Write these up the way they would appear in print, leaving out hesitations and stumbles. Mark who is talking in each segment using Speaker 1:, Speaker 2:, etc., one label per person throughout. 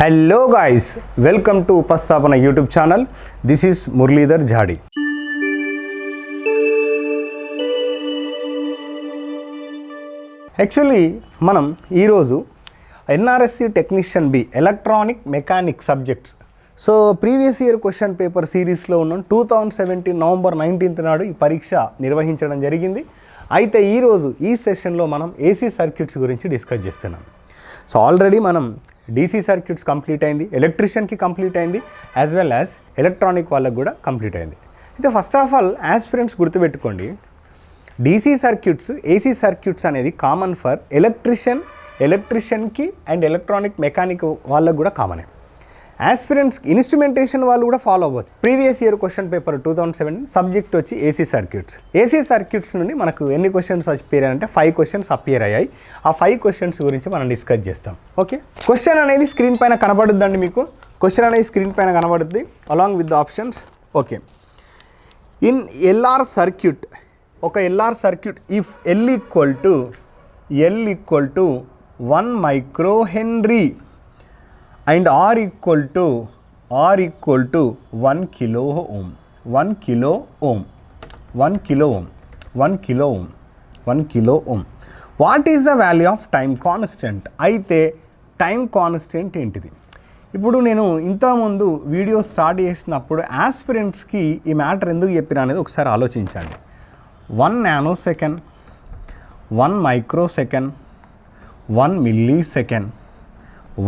Speaker 1: Hello guys, welcome to Upasthapana YouTube channel. This is Muralidhar Jhadi. Actually, మనం ఈరోజు NRSC Technician B Electronic Mechanic Subjects. So previous year question paper సిరీస్లో ఉన్న 2017 November 19th నాడు ఈ పరీక్ష నిర్వహించడం జరిగింది. అయితే ఈరోజు ఈ సెషన్లో మనం ఏసీ సర్క్యూట్స్ గురించి డిస్కస్ చేస్తున్నాం. సో ఆల్రెడీ మనం డీసీ సర్క్యూట్స్ కంప్లీట్ అయింది, ఎలక్ట్రీషియన్కి కంప్లీట్ అయింది, యాజ్ వెల్ యాజ్ ఎలక్ట్రానిక్ వాళ్ళకు కూడా కంప్లీట్ అయింది. అయితే ఫస్ట్ ఆఫ్ ఆల్ యాస్పిరెంట్స్ గుర్తుపెట్టుకోండి, డీసీ సర్క్యూట్స్ ఏసీ సర్క్యూట్స్ అనేది కామన్ ఫర్ ఎలక్ట్రీషియన్కి అండ్ ఎలక్ట్రానిక్ మెకానిక్ వాళ్ళకు కూడా కామనే. యాస్పిరెంట్స్ ఇన్స్ట్రుమెంటేషన్ వాళ్ళు కూడా ఫాలో అవ్వచ్చు. Previous year question paper 2017 subject వచ్చి ఏసీ సర్క్యూట్స్. ఏసీ సర్క్యూట్స్ నుండి మనకు ఎన్ని క్వశ్చన్స్ అపియర్ అంటే 5 క్వశ్చన్స్ అపియర్ అయ్యాయి. ఆ 5 క్వశ్చన్స్ గురించి మనం డిస్కస్ చేస్తాం. ఓకే, క్వశ్చన్ అనేది స్క్రీన్ పైన కనబడుద్దండి, మీకు క్వశ్చన్ అనేది స్క్రీన్ పైన కనబడుద్ది along with the options. Okay, in LR circuit, ఒక LR circuit if L equal to 1 micro henry and R equal to 1 kilo ohm. What is the value of time constant? అయితే time constant ఏంటిది? ఇప్పుడు నేను ఇంతకుముందు video start చేసినప్పుడు యాస్పిరెంట్స్కి ఈ matter ఎందుకు చెప్పినా అనేది ఒకసారి ఆలోచించండి. 1 nano second, 1 micro second, 1 milli second,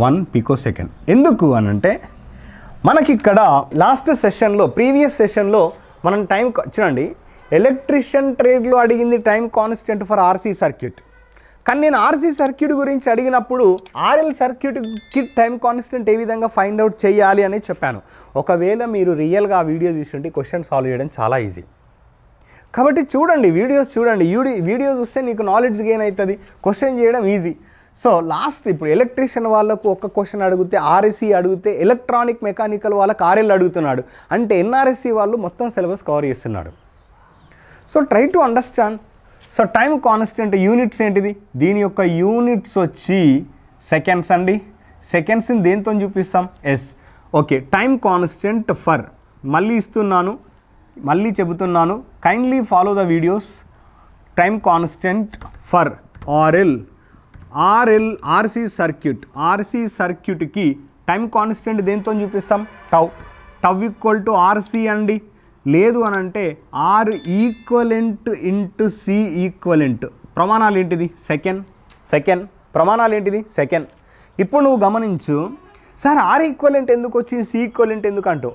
Speaker 1: 1 pico second. ఎందుకు అనంటే మనకి ఇక్కడ లాస్ట్ సెషన్లో ప్రీవియస్ సెషన్లో మనం టైం చూడండి, ఎలక్ట్రీషియన్ ట్రేడ్లో అడిగింది time constant for RC circuit. కానీ నేను ఆర్సీ సర్క్యూట్ గురించి అడిగినప్పుడు ఆర్ఎల్ సర్క్యూట్కి టైం కాన్స్టెంట్ ఏ విధంగా ఫైండ్ అవుట్ చేయాలి అని చెప్పాను. ఒకవేళ మీరు రియల్గా ఆ వీడియో చూసుంటే క్వశ్చన్ సాల్వ్ చేయడం చాలా ఈజీ. కాబట్టి చూడండి, వీడియోస్ చూడండి, వీడియో చూస్తే నీకు నాలెడ్జ్ గెయిన్ అవుతుంది, క్వశ్చన్ చేయడం ఈజీ. సో లాస్ట్ ఇప్పుడు ఎలక్ట్రీషియన్ వాళ్ళకు ఒక క్వశ్చన్ అడిగితే ఆర్ఎస్సి అడిగితే ఎలక్ట్రానిక్ మెకానికల్ వాళ్ళకి ఆర్ఎల్ అడుగుతున్నాడు అంటే ఎన్ఆర్ఎస్సి వాళ్ళు మొత్తం సిలబస్ కవర్ చేస్తున్నాడు. So try to understand. So time constant units ఏంటిది? దీని యొక్క యూనిట్స్ వచ్చి సెకండ్స్ అండి. సెకండ్స్ని దేంతో చూపిస్తాం? Yes. Okay, time constant for, మళ్ళీ ఇస్తున్నాను, మళ్ళీ చెబుతున్నాను, kindly follow the videos. Time constant for RC సర్క్యూట్కి టైం కాన్స్టెంట్ దేంతో చూపిస్తాం? టౌ ఈక్వల్ టు ఆర్సీ అండి. లేదు అని అంటే R equivalent into C equivalent. ప్రమాణాలు ఏంటిది? సెకండ్. ప్రమాణాలు ఏంటిది? సెకండ్. ఇప్పుడు నువ్వు గమనించు, సార్ ఆర్ ఈక్వలెంట్ ఎందుకు వచ్చింది, సి ఈక్వలెంట్ ఎందుకు అంటూ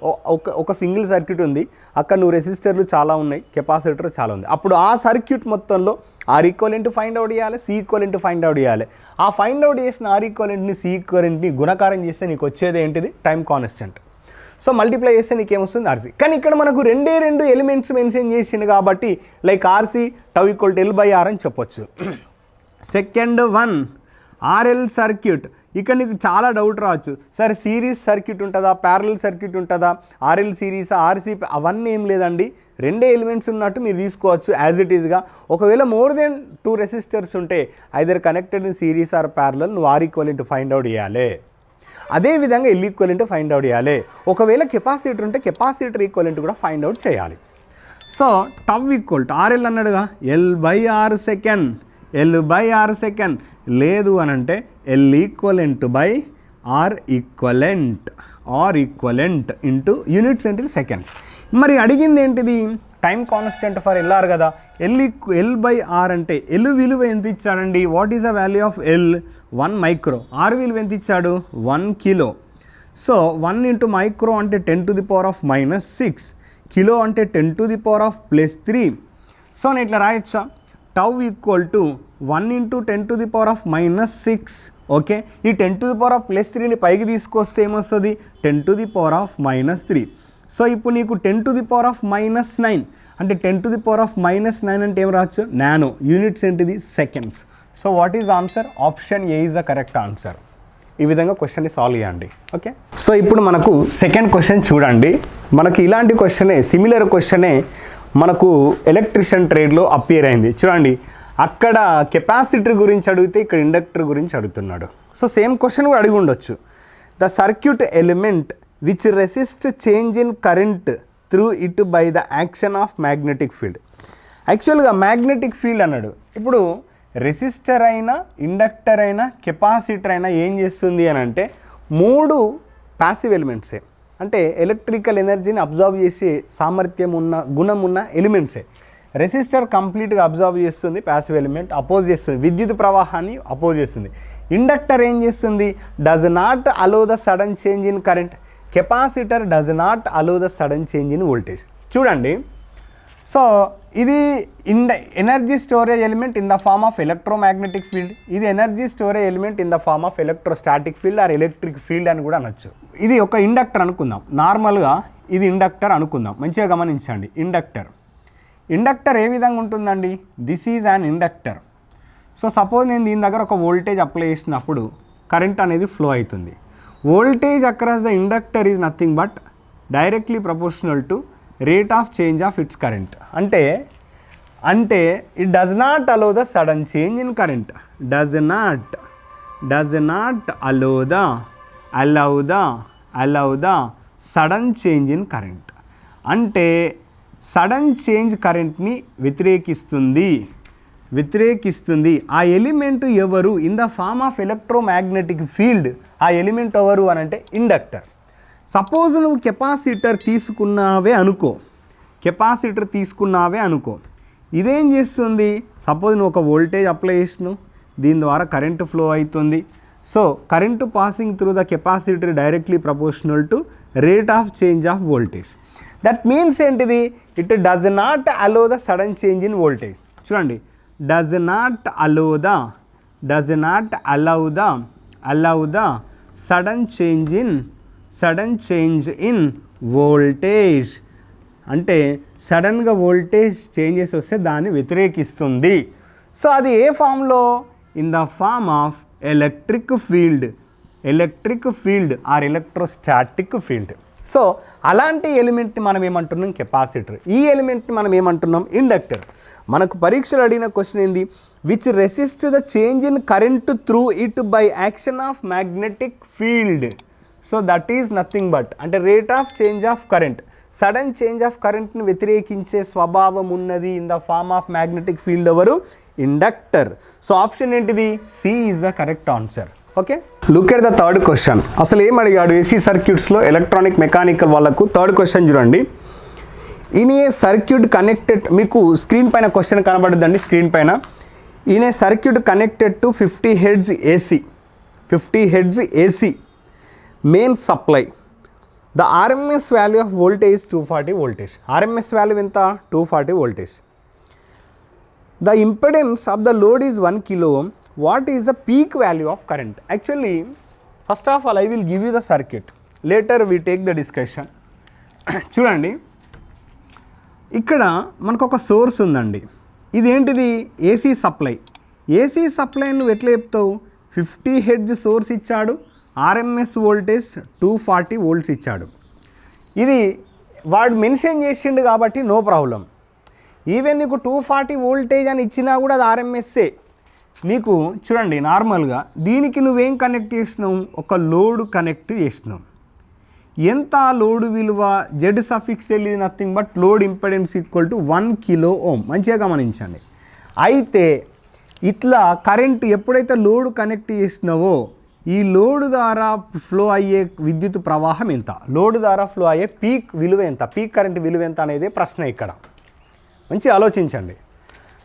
Speaker 1: ఒక సింగిల్ సర్క్యూట్ ఉంది, అక్కడ నువ్వు రెసిస్టర్లు చాలా ఉన్నాయి, కెపాసిటర్ చాలా ఉంది. అప్పుడు ఆ సర్క్యూట్ మొత్తంలో ఆర్ ఈక్వలెంట్ ఫైండ్ అవుట్ చేయాలి, సి ఈక్వలెంట్ ఫైండ్ అవుట్ చేయాలి. ఆ ఫైండ్ అవుట్ చేసిన ఆర్ ఈక్వలెంట్ని సి ఈక్వలెంట్ని గుణకారం చేస్తే నీకు వచ్చేది ఏంటిది? Time constant. సో మల్టిప్లై చేస్తే నీకేమొస్తుంది? ఆర్సీ. కానీ ఇక్కడ మనకు రెండే ఎలిమెంట్స్ మెన్షన్ చేసిండు కాబట్టి like RC tau equal to L/R అని చెప్పొచ్చు. Second one RL circuit. ఇక్కడ నీకు చాలా డౌట్ రావచ్చు, సరే సిరీస్ సర్క్యూట్ ఉంటుందా, ప్యారలల్ సర్క్యూట్ ఉంటుందా, ఆర్ఎల్ సిరీస్, ఆర్సీ, అవన్నీ ఏం లేదండి. రెండే ఎలిమెంట్స్ ఉన్నట్టు మీరు తీసుకోవచ్చు యాజ్ ఇట్ ఈస్గా. ఒకవేళ మోర్ దెన్ 2 రెసిస్టర్స్ ఉంటే either connected in series or parallel, నువ్వు ఆర్ ఈక్వలెంట్ ఫైండ్ అవుట్ చేయాలి. అదేవిధంగా ఎల్ ఈక్వలెంట్ ఫైండ్ అవుట్ చేయాలి. ఒకవేళ కెపాసిటర్ ఉంటే కెపాసిటర్ ఈక్వలెంట్ కూడా ఫైండ్ అవుట్ చేయాలి. So tau equal to RL అన్నాడుగా, L/R సెకండ్. లేదు అని అంటే L equivalent by R equivalent into units ఏంటిది? సెకండ్స్. మరి అడిగింది ఏంటిది? టైం కాన్స్టెంట్ ఫర్ ఎల్ఆర్ కదా. L/R అంటే ఎల్ విలువ ఎంత ఇచ్చాడండి? What is the value of L? 1 micro. R విలువ ఎంత ఇచ్చాడు? 1 కిలో. సో 1 ఇంటూ మైక్రో అంటే 10⁻⁻6, కిలో అంటే 10⁻+3. సో నేను ఇట్లా రాయొచ్చా? Tau equal to 1 into 10⁻⁻6. Okay, ఈ 10⁻+3ని పైకి తీసుకొస్తే ఏమొస్తుంది? 10⁻⁻3. సో ఇప్పుడు నీకు 10⁻⁻9 అంటే 10⁻⁻9 అంటే ఏం రావచ్చు? నానో. యూనిట్స్ ఏంటిది? Seconds. So what is answer? Option A is the correct answer. ఈ విధంగా క్వశ్చన్ని సాల్వ్ చేయండి. ఓకే, సో ఇప్పుడు మనకు సెకండ్ క్వశ్చన్ చూడండి. మనకు ఇలాంటి క్వశ్చనే, సిమిలర్ క్వశ్చనే మనకు ఎలక్ట్రీషియన్ ట్రేడ్లో అపియర్ అయింది. చూడండి, అక్కడ కెపాసిటర్ గురించి అడిగితే ఇక్కడ ఇండక్టర్ గురించి అడుగుతున్నాడు. సో సేమ్ క్వశ్చన్ కూడా అడిగి ఉండొచ్చు. The circuit element which resist change in current through it by the action of magnetic field. యాక్చువల్గా మ్యాగ్నెటిక్ ఫీల్డ్ అన్నాడు. ఇప్పుడు రెసిస్టర్ అయినా, ఇండక్టర్ అయినా, కెపాసిటర్ అయినా ఏం చేస్తుంది అని అంటే 3 ప్యాసివ్ ఎలిమెంట్సే, అంటే ఎలక్ట్రికల్ ఎనర్జీని అబ్జర్వ్ చేసే సామర్థ్యం ఉన్న, గుణం ఉన్న ఎలిమెంట్సే. రెసిస్టర్ కంప్లీట్గా అబ్జర్వ్ చేస్తుంది, ప్యాసివ్ ఎలిమెంట్ అపోజ్ చేస్తుంది, విద్యుత్ ప్రవాహాన్ని అపోజ్ చేస్తుంది. ఇండక్టర్ ఏం చేస్తుంది? Does not allow the sudden change in current. Capacitor does not allow the sudden change in voltage. చూడండి, సో ఇది energy storage element in the form of electromagnetic field, ఇది energy storage element in the form of electrostatic field or electric field అని కూడా అనొచ్చు. ఇది ఒక inductor అనుకుందాం, నార్మల్గా ఇది ఇండక్టర్ అనుకుందాం. మంచిగా గమనించండి, ఇండక్టర్ ఏ విధంగా ఉంటుందండి? This is an inductor. So suppose నేను దీని దగ్గర ఒక వోల్టేజ్ అప్లై చేసినప్పుడు కరెంట్ అనేది ఫ్లో అవుతుంది. Voltage across the inductor is nothing but directly proportional to rate of change of its current. అంటే it does not allow the sudden change in current, does not allow the sudden change in current. అంటే sudden change కరెంట్ని వ్యతిరేకిస్తుంది. ఆ element ఎవరు? In the form of electromagnetic field. ఆ element ఎవరు అని అంటే ఇండక్టర్. సపోజ్ నువ్వు కెపాసిటర్ తీసుకున్నావే అనుకో, ఇదేం చేస్తుంది? సపోజ్ నువ్వు ఒక వోల్టేజ్ అప్లై చేసినావు, దీని ద్వారా కరెంటు ఫ్లో అవుతుంది. So current passing through the capacitor directly proportional to rate of change of voltage. That means ఏంటిది? It does not allow the sudden change in voltage. చూడండి, does not allow the sudden change in voltage. అంటే సడన్గా voltage changes వస్తే దాన్ని వ్యతిరేకిస్తుంది. So అది ఏ ఫామ్లో? In the form of electric field or electrostatic field. So అలాంటి ఎలిమెంట్ని మనం ఏమంటున్నాం? కెపాసిటర్. ఈ ఎలిమెంట్ని మనం ఏమంటున్నాం? ఇండక్టర్. మనకు పరీక్షలు అడిగిన క్వశ్చన్ ఏంది? Which resist the change in current through it by action of magnetic field. So that is nothing but, అంటే rate of change of current, sudden change of కరెంట్ని వ్యతిరేకించే స్వభావం ఉన్నది in the form of magnetic field ఎవరు? Inductor. So option ఏంటిది? C is the correct answer. Okay, look at the third question. అసలు ఏం అడిగాడు ఏసీ సర్క్యూట్స్లో ఎలక్ట్రానిక్ మెకానికల్ వాళ్ళకు? థర్డ్ క్వశ్చన్ చూడండి. ఇన్ ఏ సర్క్యూట్ కనెక్టెడ్, మీకు స్క్రీన్ పైన క్వశ్చన్ కనబడుద్దండి. స్క్రీన్ పైన in a circuit connected to 50 hertz AC main supply, the RMS value of voltage 240 voltage. RMS value ఎంత? 240 voltage. The impedance of the load is 1 kilo ohm. What is the peak value of current? Actually first of all I will give you the circuit, later we take the discussion. చూడండి, ఇక్కడ మనకు ఒక source ఉందండి. ఇదేంటిది? AC supply. AC supply నువ్వు ఎట్లా చెప్తావు? 50 hertz source ఇచ్చాడు, ఆర్ఎంఎస్ వోల్టేజ్ 240 వోల్ట్స్ ఇచ్చాడు. ఇది వాడు మెన్షన్ చేసిండు కాబట్టి నో ప్రాబ్లం. ఈవెన్ నీకు 240 వోల్టేజ్ అని ఇచ్చినా కూడా అది ఆర్ఎంఎస్ఏ. నీకు చూడండి, నార్మల్గా దీనికి నువ్వేం కనెక్ట్ చేసినావు? ఒక లోడ్ కనెక్ట్ చేసినావు. ఎంత లోడ్ విలువ? జెడ్ సఫిక్స్ ఎల్ ఇది nothing but load impedance equal to 1 kilo ohm. మంచిగా గమనించండి. అయితే ఇట్లా కరెంట్ ఎప్పుడైతే లోడ్ కనెక్ట్ చేసినావో ఈ లోడ్ ద్వారా ఫ్లో అయ్యే విద్యుత్ ప్రవాహం ఎంత? లోడ్ ద్వారా ఫ్లో అయ్యే పీక్ విలువ ఎంత? పీక్ కరెంట్ విలువ ఎంత అనేది ప్రశ్న ఇక్కడ. మంచి ఆలోచించండి.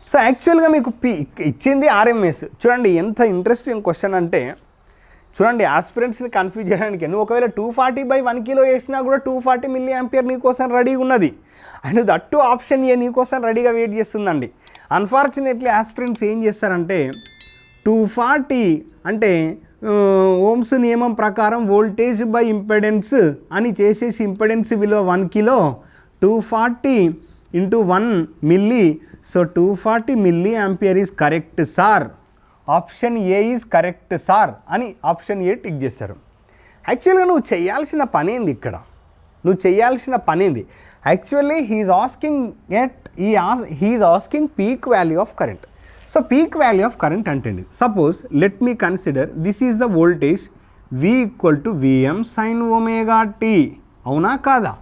Speaker 1: సో యాక్చువల్గా మీకు ఇచ్చింది ఆర్ఎంఎస్. చూడండి ఎంత ఇంట్రెస్టింగ్ క్వశ్చన్ అంటే, చూడండి ఆస్పిరెంట్స్ని కన్ఫ్యూజ్ చేయడానికి, నువ్వు ఒకవేళ 240/1 kilo వేసినా కూడా 240 మిల్లీ ఆంపియర్ నీకోసం రెడీగా ఉన్నది. అండ్ దట్టు ఆప్షన్ ఏ నీకోసం రెడీగా వెయిట్ చేస్తుందండి. అన్ఫార్చునేట్లీ ఆస్పిరెంట్స్ ఏం చేస్తారంటే 240 అంటే ఓమ్స్ నియమం ప్రకారం వోల్టేజ్ బై ఇంపెడెన్స్ అని చేసేసి ఇంపెడెన్స్ విలువ 1 kilo, 240 × 1 milli. So 240 milli ampere is correct sir, option A is correct sir అని ఆప్షన్ ఏ టిక్ చేశారు. యాక్చువల్గా నువ్వు చేయాల్సిన పని ఏంది ఇక్కడ? Actually he is asking peak value of current. So peak value of current అంటే suppose let me consider this is the voltage, V equal to Vm sin omega T. అవునా కాదా?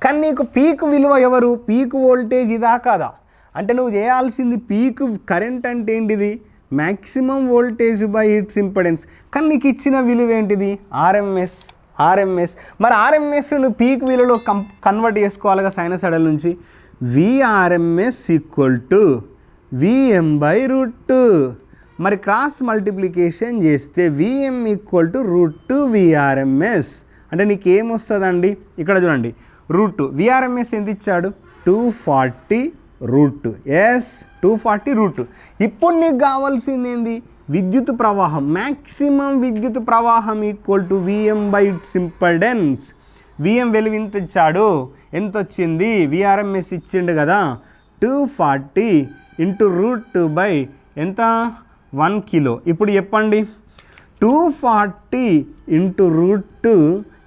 Speaker 1: కానీ నీకు పీక్ విలువ ఎవరు? పీక్ వోల్టేజ్ ఇదా కాదా? అంటే నువ్వు చేయాల్సింది పీక్ కరెంట్ అంటే ఏంటిది? Maximum voltage by its impedance. కానీ నీకు ఇచ్చిన విలువ ఏంటిది? ఆర్ఎంఎస్. మరి ఆర్ఎంఎస్ నువ్వు పీక్ విలువలో కన్వర్ట్ చేసుకోవాలిగా సైనసాయిడల్ నుంచి. VRMS equal to VM by √2. మరి క్రాస్ మల్టిప్లికేషన్ చేస్తే విఎం ఈక్వల్ టు √2 విఆర్ఎంఎస్. అంటే నీకు ఏమొస్తుందండి? ఇక్కడ చూడండి, √2 విఆర్ఎంఎస్ ఎంత ఇచ్చాడు? 240 √2. ఎస్, 240 √2. ఇప్పుడు నీకు కావాల్సింది ఏంది? విద్యుత్ ప్రవాహం, మ్యాక్సిమం విద్యుత్ ప్రవాహం equal to VM by its impedance. Vm value ఎంత ఇచ్చాడు? ఎంత వచ్చింది? విఆర్ఎంఎస్ ఇచ్చిండు కదా, 240 ఇంటూ √2 బై ఎంత? 1 కిలో. ఇప్పుడు చెప్పండి, 240 ఇంటూ √2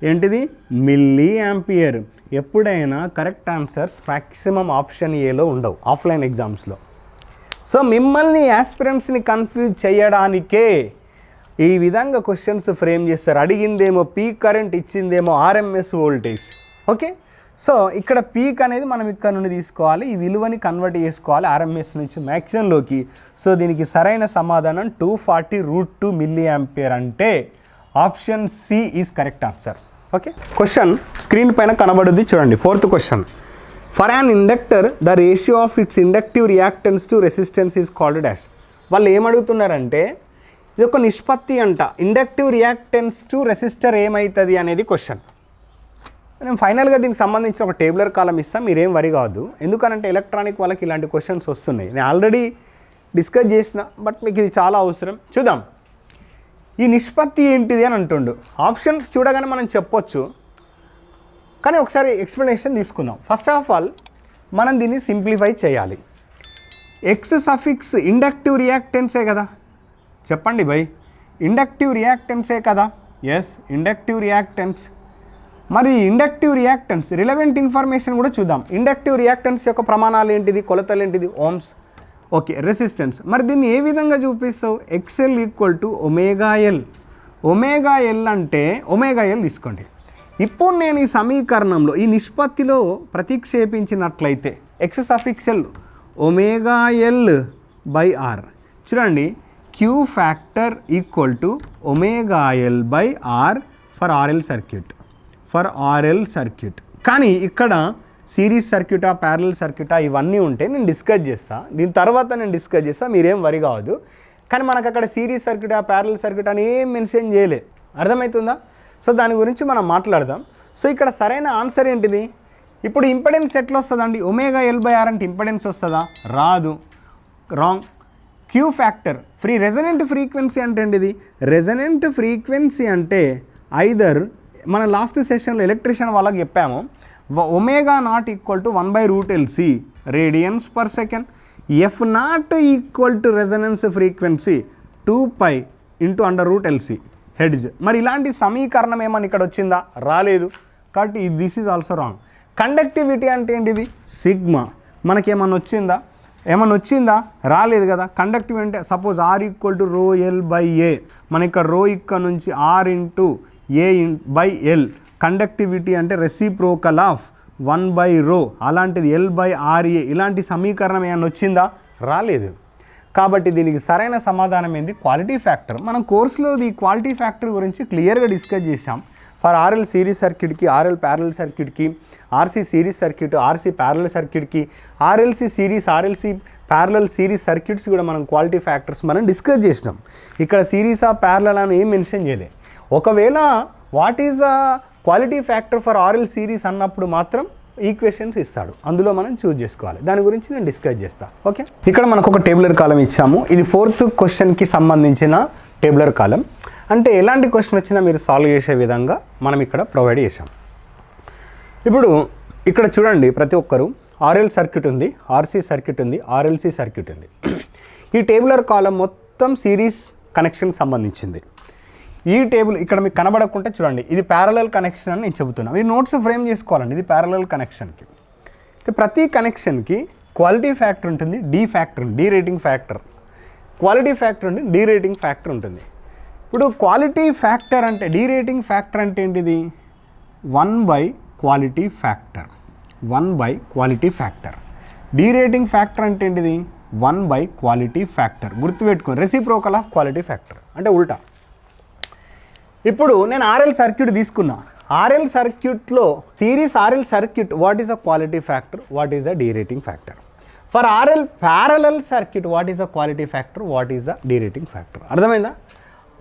Speaker 1: ఏంటిది? Milli ampere. ఎప్పుడైనా కరెక్ట్ ఆన్సర్స్ మ్యాక్సిమం ఆప్షన్ ఏలో ఉండవు ఆఫ్లైన్ ఎగ్జామ్స్లో. సో మిమ్మల్ని యాస్పిరెంట్స్ని కన్ఫ్యూజ్ చేయడానికే ఈ విధంగా క్వశ్చన్స్ ఫ్రేమ్ చేస్తారు. అడిగిందేమో పీక్ కరెంట్, ఇచ్చిందేమో ఆర్ఎంఎస్ వోల్టేజ్. ఓకే, సో ఇక్కడ పీక్ అనేది మనం ఇక్కడ నుండి తీసుకోవాలి, ఈ విలువని కన్వర్ట్ చేసుకోవాలి ఆర్ఎంఎస్ నుంచి మ్యాక్సిమంలోకి. సో దీనికి సరైన సమాధానం 240 √2 మిల్లీ యాంపియర్. అంటే option C is correct answer. Okay, question screen పైన కనబడుద్ది చూడండి. 4th question. For an inductor the ratio of its inductive reactance to resistance is called dash. వాళ్ళు ఏమడుగుతున్నారంటే ఇది ఒక నిష్పత్తి అంట, ఇండక్టివ్ రియాక్టెన్స్ టు రెసిస్టర్ ఏమవుతుంది అనేది క్వశ్చన్. నేను ఫైనల్గా దీనికి సంబంధించిన ఒక టేబులర్ కాలం ఇస్తాను, మీరేం వరి కావద్దు. ఎందుకనంటే ఎలక్ట్రానిక్ వాళ్ళకి ఇలాంటి క్వశ్చన్స్ వస్తున్నాయి. నేను ఆల్రెడీ డిస్కస్ చేసిన, బట్ మీకు ఇది చాలా అవసరం. చూద్దాం ఈ నిష్పత్తి ఏంటిది అని అంటుండు. ఆప్షన్స్ చూడగానే మనం చెప్పొచ్చు, కానీ ఒకసారి ఎక్స్ప్లెనేషన్ తీసుకుందాం. ఫస్ట్ ఆఫ్ ఆల్ మనం దీన్ని సింప్లిఫై చేయాలి. ఎక్స్ సఫిక్స్ ఇండక్టివ్ రియాక్టెన్సే కదా, చెప్పండి బై, ఇండక్టివ్ రియాక్టెన్సే కదా. Yes, inductive reactance. మరి ఇండక్టివ్ రియాక్టెన్స్ రిలవెంట్ ఇన్ఫర్మేషన్ కూడా చూద్దాం. ఇండక్టివ్ రియాక్టెన్స్ యొక్క ప్రమాణాలు ఏంటిది? కొలతలు ఏంటిది? ఓమ్స్. Okay, resistance. మరి దీన్ని ఏ విధంగా చూపిస్తావు? XL equal to omega L. Omega L అంటే ఒమేగా ఎల్ తీసుకోండి. ఇప్పుడు నేను ఈ సమీకరణంలో ఈ నిష్పత్తిలో ప్రతిక్షేపించినట్లయితే X suffix L omega L by R. చూడండి, Q factor equal to omega L by R for RL circuit. కానీ ఇక్కడ సిరీస్ సర్క్యూటా, ప్యారలల్ సర్క్యూటా ఇవన్నీ ఉంటే నేను డిస్కస్ చేస్తాను. దీని తర్వాత నేను డిస్కస్ చేస్తాను, మీరేం వరి కావద్దు. కానీ మనకు అక్కడ సిరీస్ సర్క్యూటా, ప్యారలల్ సర్క్యూట్ అని ఏం మెన్షన్ చేయలే. అర్థమవుతుందా? సో దాని గురించి మనం మాట్లాడదాం. సో ఇక్కడ సరైన ఆన్సర్ ఏంటిది? ఇప్పుడు ఇంపెడెన్స్ ఎట్లా వస్తుందండి? ఒమేగా ఎల్ బై ఆర్ అంటే ఇంపెడెన్స్ వస్తుందా? రాదు, wrong. Q factor resonant frequency అంటే ఏంటిది? రెజనెంట్ ఫ్రీక్వెన్సీ అంటే ఐదర్ మన లాస్ట్ సెషన్లో ఎలక్ట్రీషియన్ వాళ్ళకి చెప్పాము, omega not equal to 1/√LC radians per second, F not equal to resonance frequency 2π into √LC hertz. మరి ఇలాంటి సమీకరణం ఏమని ఇక్కడ వచ్చిందా? రాలేదు. కాబట్టి this is also wrong. Conductivity అంటే ఏంటిది? సిగ్మా. మనకేమన్నా వచ్చిందా? రాలేదు కదా. కండక్టివిటీ అంటే suppose are equal to ρL/A. మన ఇక్కడ రో ఇక్కడ నుంచి R ఇంటూ A/L. కండక్టివిటీ అంటే రెసిప్రోకల్ ఆఫ్ 1/ρ. అలాంటిది L/RA. ఇలాంటి సమీకరణం ఏమన్నా వచ్చిందా? రాలేదు. కాబట్టి దీనికి సరైన సమాధానం ఏంది? Quality factor. మనం కోర్సులో ఈ క్వాలిటీ ఫ్యాక్టర్ గురించి క్లియర్గా డిస్కస్ చేసాం. ఫర్ RL సిరీస్ సర్క్యూట్కి, RL ప్యారలల్ సర్క్యూట్కి, RC series circuit, RC parallel సర్క్యూట్కి, RLC series, RLC parallel series circuits కూడా మనం క్వాలిటీ ఫ్యాక్టర్స్ మనం డిస్కస్ చేసినాం. ఇక్కడ సిరీస్ ఆఫ్ ప్యారలల్ అని ఏం మెన్షన్ చేయలే. ఒకవేళ what is a quality factor for RL series అన్నప్పుడు మాత్రం ఈక్వేషన్స్ ఇస్తాడు, అందులో మనం చూస్ చేసుకోవాలి. దాని గురించి నేను డిస్కస్ చేస్తాను. ఓకే, ఇక్కడ మనకు ఒక టేబులర్ కాలం ఇచ్చాము. ఇది 4th క్వశ్చన్కి సంబంధించిన టేబులర్ కాలం. అంటే ఎలాంటి క్వశ్చన్ వచ్చినా మీరు సాల్వ్ చేసే విధంగా మనం ఇక్కడ ప్రొవైడ్ చేసాం. ఇప్పుడు ఇక్కడ చూడండి, ప్రతి ఒక్కరు RL సర్క్యూట్ ఉంది, RC సర్క్యూట్ ఉంది, RLC సర్క్యూట్ ఉంది. ఈ టేబులర్ కాలం మొత్తం సిరీస్ కనెక్షన్కి సంబంధించింది. ఈ టేబుల్ ఇక్కడ మీకు కనబడకుంటే చూడండి, ఇది ప్యారలల్ కనెక్షన్ అని నేను చెబుతున్నాను. మీరు నోట్స్ ఫ్రేమ్ చేసుకోవాలండి. ఇది ప్యారలల్ కనెక్షన్కి. ప్రతి కనెక్షన్కి క్వాలిటీ ఫ్యాక్టర్ ఉంటుంది, derating factor. Quality factor ఉంటుంది, డి రేటింగ్ ఫ్యాక్టర్ ఉంటుంది. ఇప్పుడు క్వాలిటీ ఫ్యాక్టర్ అంటే డీరేటింగ్ ఫ్యాక్టర్ అంటే ఏంటిది 1/క్వాలిటీ ఫ్యాక్టర్ 1/క్వాలిటీ ఫ్యాక్టర్. డీరేటింగ్ ఫ్యాక్టర్ అంటే ఏంటిది 1/క్వాలిటీ ఫ్యాక్టర్. గుర్తుపెట్టుకోండి, రెసిప్రోకల్ ఆఫ్ క్వాలిటీ ఫ్యాక్టర్ అంటే ఉల్టా. ఇప్పుడు నేను ఆర్ఎల్ సర్క్యూట్ తీసుకున్నా. ఆర్ఎల్ సర్క్యూట్లో series RL circuit what is a quality factor, what is a derating factor. For RL parallel circuit what is a quality factor, what is a derating factor. అర్థమైందా?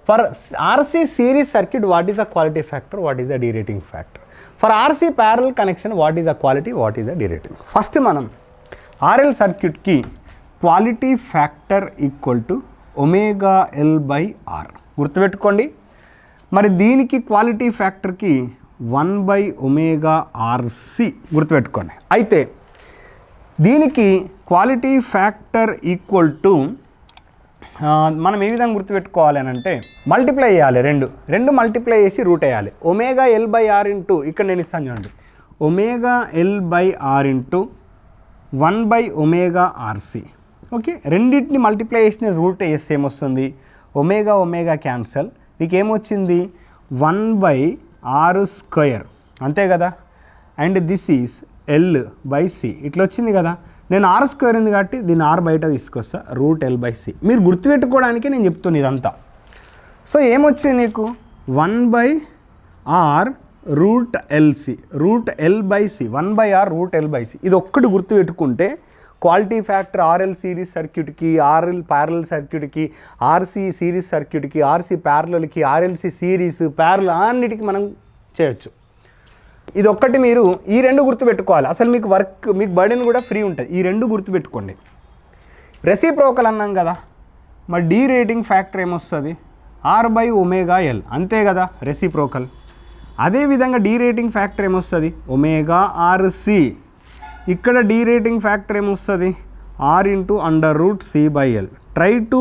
Speaker 1: For RC series circuit what is a quality factor, what is a derating factor. For RC parallel connection what is a quality, what is a derating. First మనం RL సర్క్యూట్కి quality factor equal to ωL/R గుర్తుపెట్టుకోండి. మరి దీనికి quality ఫ్యాక్టర్కి 1/ωRC గుర్తుపెట్టుకోండి. అయితే దీనికి quality factor equal to మనం ఏ విధంగా గుర్తుపెట్టుకోవాలి అని అంటే మల్టిప్లై చేయాలి, రెండు మల్టిప్లై చేసి రూట్ వేయాలి. ωL/R ఇంటూ ఇక్కడ నేను ఇస్తాను చూడండి, ωL/R ఇంటూ 1/ωRC. ఓకే, రెండింటిని మల్టిప్లై చేసిన రూట్ వేస్తే ఏమొస్తుంది, ఒమేగా క్యాన్సల్, నీకు ఏమొచ్చింది 1/R², అంతే కదా. అండ్ దిస్ ఈజ్ L/C ఇట్లా వచ్చింది కదా. నేను R² ఉంది కాబట్టి దీన్ని R బయట తీసుకొస్తా, √L/C. మీరు గుర్తుపెట్టుకోవడానికి నేను చెప్తున్నా ఇదంతా. సో ఏమొచ్చింది నీకు 1/R√LC, √L/C, 1/R√L/C. ఇది ఒక్కటి గుర్తుపెట్టుకుంటే క్వాలిటీ ఫ్యాక్టర్ ఆర్ఎల్ సిరీస్ సర్క్యూట్కి, ఆర్ఎల్ ప్యారలల్ సర్క్యూట్కి, ఆర్సీ సిరీస్ సర్క్యూట్కి, ఆర్సీ ప్యారలల్కి, ఆర్ఎల్సి సిరీస్ ప్యారలల్ అన్నిటికీ మనం చేయొచ్చు. ఇది ఒక్కటి మీరు ఈ రెండు గుర్తుపెట్టుకోవాలి. అసలు మీకు మీకు బర్డెన్ కూడా ఫ్రీ ఉంటుంది. ఈ రెండు గుర్తుపెట్టుకోండి. రెసిప్రోకల్ అన్నాం కదా, మరి డీరేటింగ్ ఫ్యాక్టర్ ఏమొస్తుంది R/ωL, అంతే కదా రెసిప్రోకల్. అదేవిధంగా డీరేటింగ్ ఫ్యాక్టర్ ఏమొస్తుంది ωRC. ఇక్కడ డీరేటింగ్ ఫ్యాక్టర్ ఏమొస్తుంది R × √C/L. Try to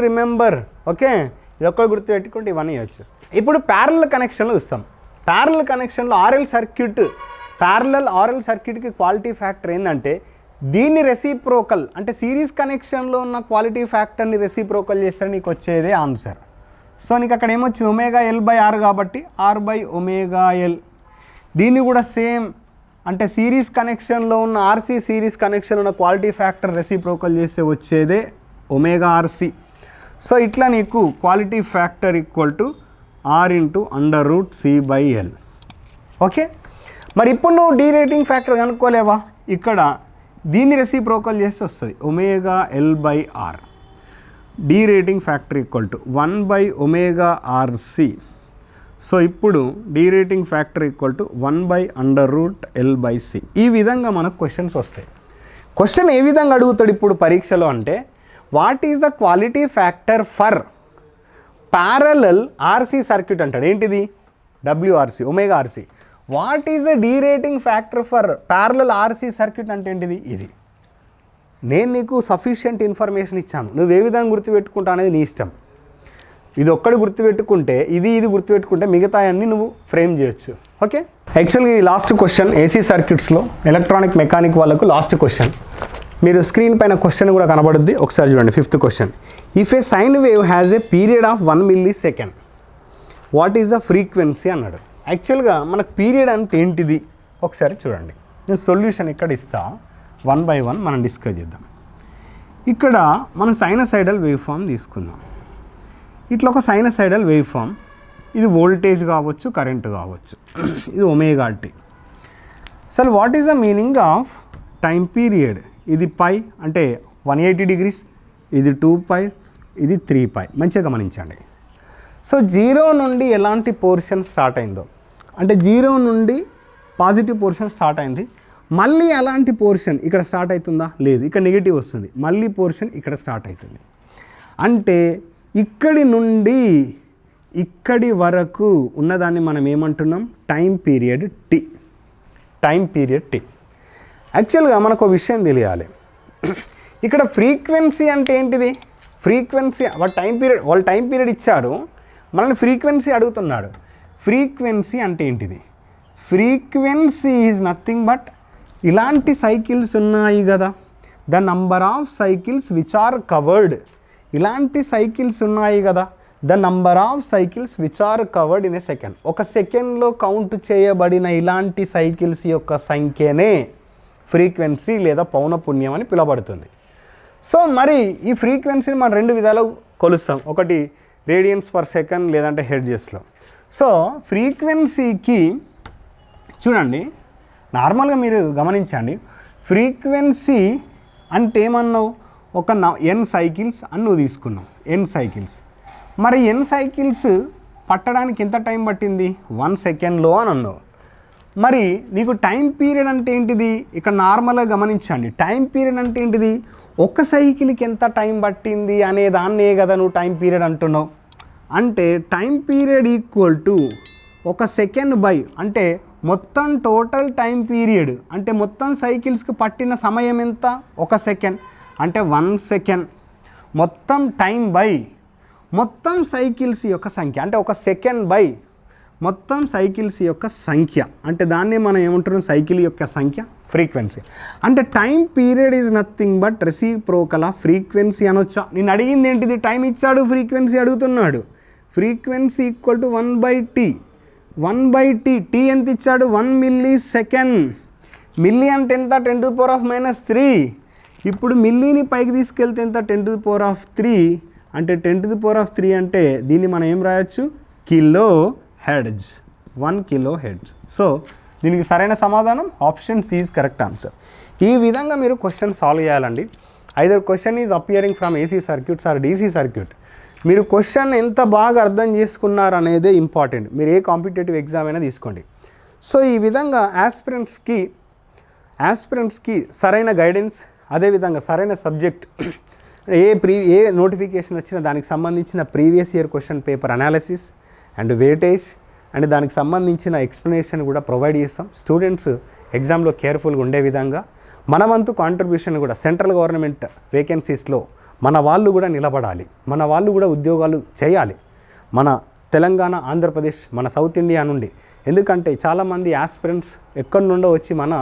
Speaker 1: remember. Okay, ఇది ఒక్కటి గుర్తుపెట్టుకుంటే ఇవన్నీ చేయొచ్చు. ఇప్పుడు ప్యారలల్ కనెక్షన్లో చూస్తాం. ప్యారలల్ కనెక్షన్లో ఆర్ఎల్ సర్క్యూట్కి క్వాలిటీ ఫ్యాక్టర్ ఏంటంటే దీన్ని రెసిప్రోకల్ అంటే సిరీస్ కనెక్షన్లో ఉన్న క్వాలిటీ ఫ్యాక్టర్ని రెసిప్రోకల్ చేస్తే నీకు వచ్చేదే ఆన్సర్. సో నీకు అక్కడ ఏమొచ్చింది ωL/R కాబట్టి R/ωL. దీన్ని కూడా సేమ్ అంటే సిరీస్ కనెక్షన్లో ఉన్న ఆర్సీ సిరీస్ కనెక్షన్ ఉన్న క్వాలిటీ ఫ్యాక్టర్ రెసిప్రోకల్ చేస్తే వచ్చేదే ωRC. సో ఇట్లా నీకు quality factor equal to R × √C/L. Okay, మరి ఇప్పుడు నువ్వు డీరేటింగ్ ఫ్యాక్టర్ కనుక్కోలేవా, ఇక్కడ దీన్ని రెసిప్రోకల్ చేస్తే వస్తుంది ωL/R. Derating factor equal to 1/ωRC. So ఇప్పుడు derating factor equal to 1/√L/C. ఈ విధంగా మనకు క్వశ్చన్స్ వస్తాయి. క్వశ్చన్ ఏ విధంగా అడుగుతాడు ఇప్పుడు పరీక్షలో అంటే what is the quality factor for parallel RC circuit అంటాడు. ఏంటిది WRC, ωRC. What is the derating factor for parallel RC circuit అంటే ఏంటిది ఇది. నేను నీకు సఫిషియంట్ ఇన్ఫర్మేషన్ ఇచ్చాను, నువ్వు ఏ విధంగా గుర్తుపెట్టుకుంటా అనేది నీ ఇష్టం. ఇది ఒక్కటి గుర్తుపెట్టుకుంటే ఇది గుర్తుపెట్టుకుంటే మిగతా అన్నీ నువ్వు ఫ్రేమ్ చేయొచ్చు. ఓకే, యాక్చువల్గా ఇది లాస్ట్ క్వశ్చన్ ఏసీ సర్క్యూట్స్లో ఎలక్ట్రానిక్ మెకానిక్ వాళ్ళకు లాస్ట్ క్వశ్చన్. మీరు స్క్రీన్ పైన క్వశ్చన్ కూడా కనబడుద్ది, ఒకసారి చూడండి. 5th question, if a sine wave has a period of 1 millisecond what is the frequency అన్నాడు. యాక్చువల్గా మనకు పీరియడ్ అంటే ఏంటిది ఒకసారి చూడండి. నేను సొల్యూషన్ ఇక్కడ ఇస్తా, 1 by 1 మనం డిస్కస్ చేద్దాం. ఇక్కడ మనం సైనసైడల్ వేవ్ ఫామ్ తీసుకుందాం. ఇట్లా ఒక సైనసైడల్ వేవ్ ఫామ్, ఇది వోల్టేజ్ కావచ్చు, కరెంట్ కావచ్చు, ఇది ωt. అసలు what is the meaning of time period. ఇది π అంటే 180 degrees, ఇది 2π, ఇది 3π. మంచిగా గమనించండి. సో 0 నుండి ఎలాంటి పోర్షన్ స్టార్ట్ అయిందో అంటే 0 నుండి పాజిటివ్ పోర్షన్ స్టార్ట్ అయింది, మళ్ళీ అలాంటి పోర్షన్ ఇక్కడ స్టార్ట్ అవుతుందా, లేదు, ఇక్కడ నెగిటివ్ వస్తుంది, మళ్ళీ పోర్షన్ ఇక్కడ స్టార్ట్ అవుతుంది. అంటే ఇక్కడి నుండి ఇక్కడి వరకు ఉన్నదాన్ని మనం ఏమంటున్నాం టైం పీరియడ్ టీ. యాక్చువల్గా మనకు విషయం తెలియాలి, ఇక్కడ ఫ్రీక్వెన్సీ అంటే ఏంటిది. ఫ్రీక్వెన్సీ వాళ్ళు టైం పీరియడ్ ఇచ్చారు, మనల్ని ఫ్రీక్వెన్సీ అడుగుతున్నాడు. ఫ్రీక్వెన్సీ అంటే ఏంటిది. ఫ్రీక్వెన్సీ ఈజ్ నథింగ్ బట్ ఇలాంటి సైకిల్స్ ఉన్నాయి కదా, the number of cycles which are covered ఇలాంటి సైకిల్స్ ఉన్నాయి కదా, the number of cycles which are covered in a second. ఒక సెకండ్లో కౌంట్ చేయబడిన ఇలాంటి సైకిల్స్ యొక్క సంఖ్యనే ఫ్రీక్వెన్సీ లేదా పౌనపున్యం అని పిలువబడుతుంది. సో మరి ఈ ఫ్రీక్వెన్సీని మనం 2 విధాలు కొలుస్తాం. ఒకటి రేడియన్స్ పర్ సెకండ్, లేదంటే హెర్ట్జెస్లో. సో ఫ్రీక్వెన్సీకి చూడండి, నార్మల్గా మీరు గమనించండి, ఫ్రీక్వెన్సీ అంటే ఏమన్నావు, ఒక ఎన్ సైకిల్స్ అని నువ్వు తీసుకున్నావు, ఎన్ సైకిల్స్. మరి ఎన్ సైకిల్స్ పట్టడానికి ఎంత టైం పట్టింది, 1 సెకండ్లో అని అన్నావు. మరి నీకు టైం పీరియడ్ అంటే ఏంటిది, ఇక్కడ నార్మల్గా గమనించండి, టైం పీరియడ్ అంటే ఏంటిది, ఒక సైకిల్కి ఎంత టైం పట్టింది అనే దాన్నే కదా నువ్వు టైం పీరియడ్ అంటున్నావు. అంటే time period equal to 1 second by, అంటే మొత్తం టోటల్ టైం పీరియడ్ అంటే మొత్తం సైకిల్స్కి పట్టిన సమయం ఎంత, 1 సెకండ్, అంటే 1 సెకండ్ మొత్తం టైం బై మొత్తం సైకిల్స్ యొక్క సంఖ్య, అంటే 1 సెకండ్ బై మొత్తం సైకిల్స్ యొక్క సంఖ్య, అంటే దాన్ని మనం ఏమంటున్నాం, సైకిల్ యొక్క సంఖ్య ఫ్రీక్వెన్సీ. అంటే time period is nothing but reciprocal of frequency అనొచ్చా. నేను అడిగింది ఏంటిది, టైం ఇచ్చాడు, ఫ్రీక్వెన్సీ అడుగుతున్నాడు. Frequency equal to 1/t. 1/t, tea ఎంత ఇచ్చాడు, 1 మిల్లీ సెకండ్. మిల్లీ అంటే ఎంత, 10⁻³ ఇప్పుడు మిల్లీని పైకి తీసుకెళ్తే ఎంత, 10⁻³ అంటే 10⁻³ అంటే దీన్ని మనం ఏం రాయొచ్చు, kilo hertz, 1 kilo hertz. So దీనికి సరైన సమాధానం option C is correct answer. ఈ విధంగా మీరు క్వశ్చన్ సాల్వ్ చేయాలండి. Either question is appearing from AC circuits or DC circuit. మీరు క్వశ్చన్ ఎంత బాగా అర్థం చేసుకున్నారు అనేదే ఇంపార్టెంట్. మీరు ఏ కాంపిటేటివ్ ఎగ్జామ్ అయినా తీసుకోండి. సో ఈ విధంగా యాస్పిరెంట్స్కి సరైన గైడెన్స్, అదేవిధంగా సరైన సబ్జెక్ట్, ఏ నోటిఫికేషన్ వచ్చినా దానికి సంబంధించిన previous year question paper analysis and weightage and దానికి సంబంధించిన ఎక్స్ప్లెనేషన్ కూడా ప్రొవైడ్ చేస్తాం. స్టూడెంట్స్ ఎగ్జామ్లో కేర్ఫుల్గా ఉండే విధంగా మన వంతు కాంట్రిబ్యూషన్ కూడా సెంట్రల్ గవర్నమెంట్ వేకెన్సీస్లో మన వాళ్ళు కూడా నిలబడాలి, మన వాళ్ళు కూడా ఉద్యోగాలు చేయాలి, మన తెలంగాణ, ఆంధ్రప్రదేశ్, మన సౌత్ ఇండియా నుండి. ఎందుకంటే చాలామంది యాస్పిరెంట్స్ ఎక్కడి నుండో వచ్చి మన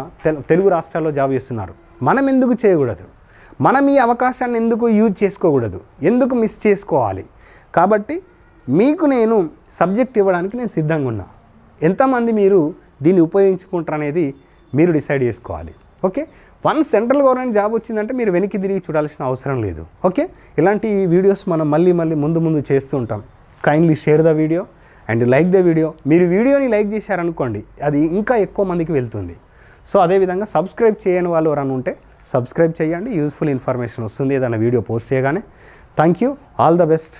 Speaker 1: తెలుగు రాష్ట్రాల్లో జాబ్ చేస్తున్నారు. మనం ఎందుకు చేయకూడదు, మనం ఈ అవకాశాన్ని ఎందుకు యూజ్ చేసుకోకూడదు, ఎందుకు మిస్ చేసుకోవాలి. కాబట్టి మీకు నేను సబ్జెక్ట్ ఇవ్వడానికి నేను సిద్ధంగా ఉన్నా. ఎంతమంది మీరు దీన్ని ఉపయోగించుకుంటారు అనేది మీరు డిసైడ్ చేసుకోవాలి. Okay, once central government job వచ్చిందంటే మీరు వెనక్కి తిరిగి చూడాల్సిన అవసరం లేదు. ఓకే, ఇలాంటి వీడియోస్ మనం మళ్ళీ ముందు చేస్తూ ఉంటాం. Kindly share the video and like the video. మీరు వీడియోని లైక్ చేశారనుకోండి, అది ఇంకా ఎక్కువ మందికి వెళ్తుంది. సో అదేవిధంగా సబ్స్క్రైబ్ చేయని వాళ్ళు ఎవరైనా ఉంటే సబ్స్క్రైబ్ చేయండి. యూస్ఫుల్ ఇన్ఫర్మేషన్ వస్తుంది ఏదైనా వీడియో పోస్ట్ చేయగానే. Thank you, all the best.